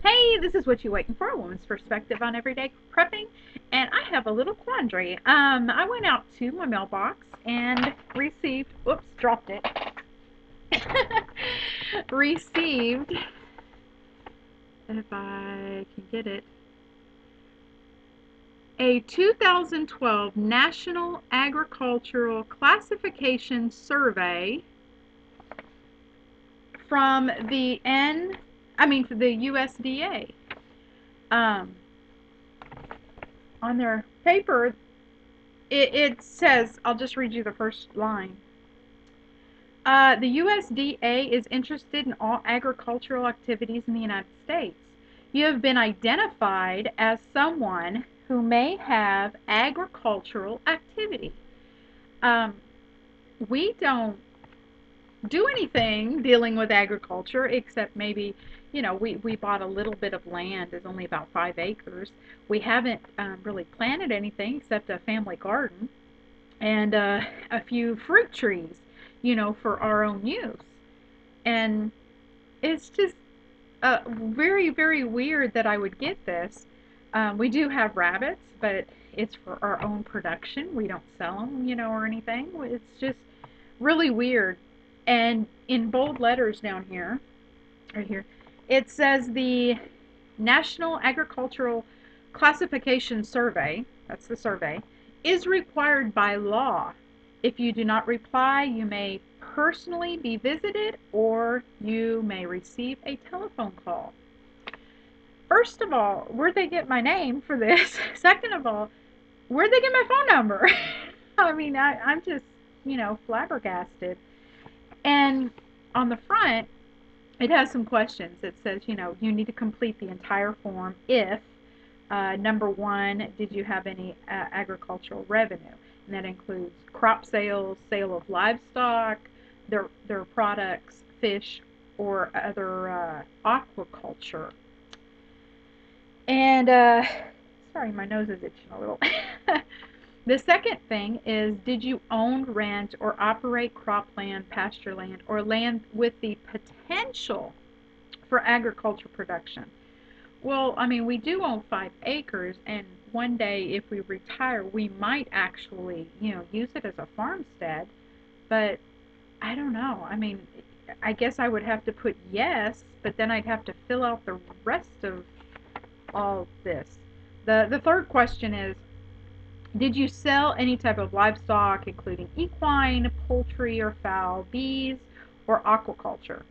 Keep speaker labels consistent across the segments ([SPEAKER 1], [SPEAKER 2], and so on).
[SPEAKER 1] Hey, this is What You Waiting For, a woman's perspective on everyday prepping, and I have a little quandary. I went out to my mailbox and received, whoops, dropped it. Received, if I can get it, a 2012 National Agricultural Classification Survey from the USDA. Um, on their paper, it says, I'll just read you the first line. The USDA is interested in all agricultural activities in the United States. You have been identified as someone who may have agricultural activity. Um, we don't do anything dealing with agriculture except maybe, we bought a little bit of land. It's only about 5 acres. We haven't really planted anything except a family garden and a few fruit trees, for our own use. And it's just very, very weird that I would get this. We do have rabbits, but it's for our own production. We don't sell them, or anything. It's just really weird. And in bold letters down here, right here, it says the National Agricultural Classification Survey, that's the survey, is required by law. If you do not reply, you may personally be visited or you may receive a telephone call. First of all, where'd they get my name for this? Second of all, where'd they get my phone number? I mean, I'm just, flabbergasted. And on the front, it has some questions. It says, you need to complete the entire form if number one, did you have any agricultural revenue? And that includes crop sales, sale of livestock, their products, fish, or other aquaculture. And sorry, my nose is itching a little. The second thing is, did you own, rent, or operate cropland, pasture land, or land with the potential for agriculture production? Well, I mean, we do own 5 acres, and one day, if we retire, we might actually, use it as a farmstead. But I don't know. I mean, I guess I would have to put yes, but then I'd have to fill out the rest of all this. The third question is, did you sell any type of livestock, including equine, poultry, or fowl, bees, or aquaculture?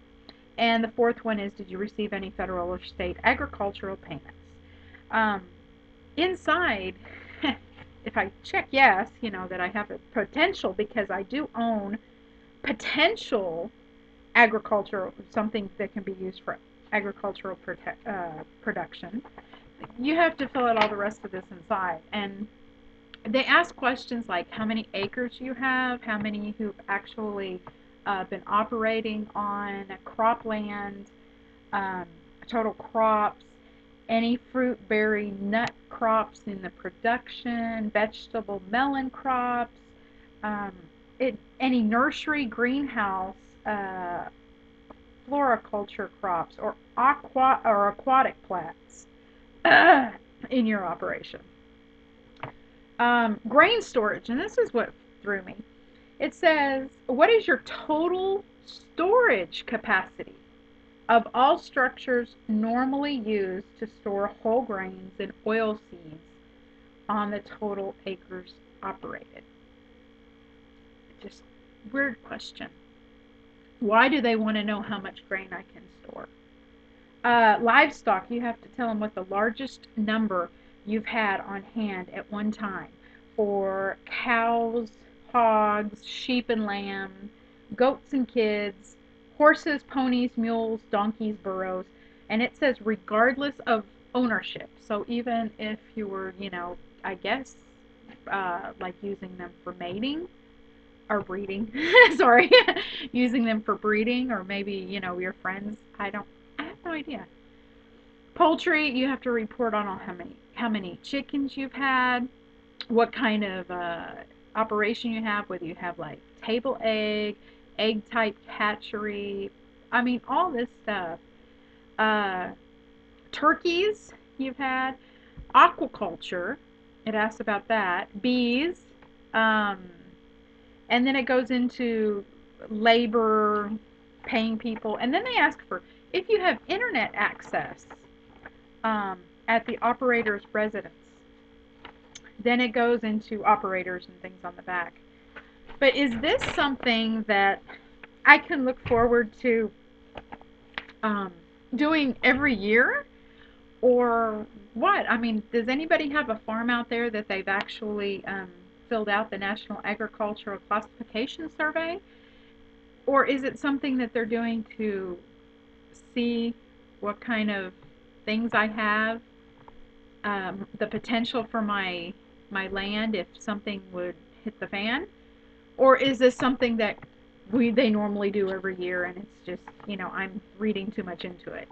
[SPEAKER 1] And the fourth one is, did you receive any federal or state agricultural payments? Um, Inside, if I check yes, that I have a potential because I do own potential agricultural, something that can be used for agricultural production, you have to fill out all the rest of this inside. And they ask questions like how many acres you have, how many who've actually been operating on cropland, um, total crops, any fruit, berry, nut crops in the production, vegetable, melon crops, um, any nursery, greenhouse, uh, floriculture crops, or aquatic plants in your operation. Grain storage, and this is what threw me. It says, what is your total storage capacity of all structures normally used to store whole grains and oil seeds on the total acres operated? Just weird question. Why do they want to know how much grain I can store? Livestock, you have to tell them what the largest number you've had on hand at one time for cows, hogs, sheep and lamb, goats and kids, horses, ponies, mules, donkeys, burros, and it says regardless of ownership. So even if you were, I guess, like using them for mating or breeding, sorry, using them for breeding, or maybe, your friends. I have no idea. Poultry, you have to report on how many chickens you've had, what kind of operation you have, whether you have like table egg type hatchery. I mean, all this stuff. Uh, Turkeys, you've had. Aquaculture, it asks about that. Bees, um, and then it goes into labor, paying people, and then they ask for if you have internet access um, at the operator's residence. Then it goes into operators and things on the back. But is this something that I can look forward to um, doing every year? Or what? I mean, does anybody have a farm out there that they've actually filled out the National Agricultural Classification Survey? Or is it something that they're doing to see what kind of things I have, the potential for my land if something would hit the fan? Or is this something that they normally do every year and it's just, I'm reading too much into it?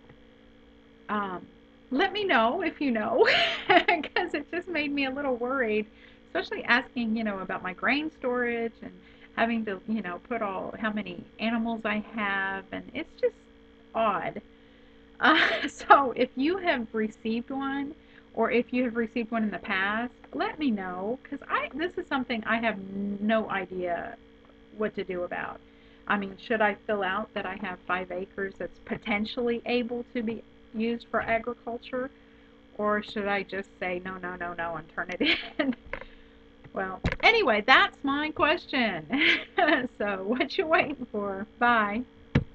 [SPEAKER 1] Um, Let me know if you know, because it just made me a little worried, especially asking, about my grain storage and having to, put all how many animals I have, and it's just odd. So if you have received one, or if you have received one in the past, let me know, because this is something I have no idea what to do about. I mean, should I fill out that I have 5 acres that's potentially able to be used for agriculture, or should I just say no, no, no, no, and turn it in? Well, anyway, that's my question. So, what you waiting for? Bye.